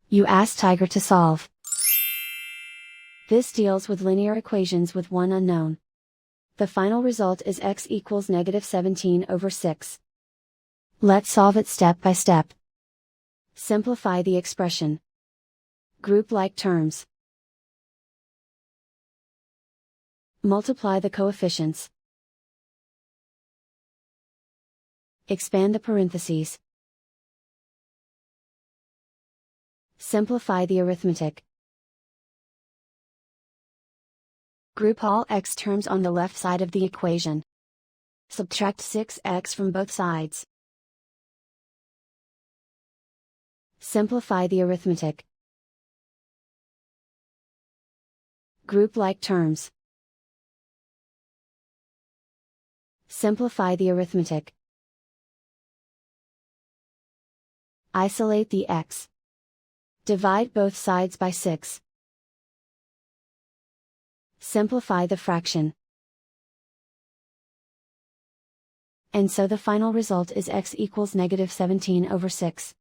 You ask Tiger to solve. This deals with linear equations with one unknown. The final result is x equals -17/6. Let's solve it step by step. Simplify the expression. Group like terms. Multiply the coefficients. Expand the parentheses. Simplify the arithmetic. Group all x terms on the left side of the equation. Subtract 6x from both sides. Simplify the arithmetic. Group like terms. Simplify the arithmetic. Isolate the x. Divide both sides by 6. Simplify the fraction. And so the final result is x equals -17/6.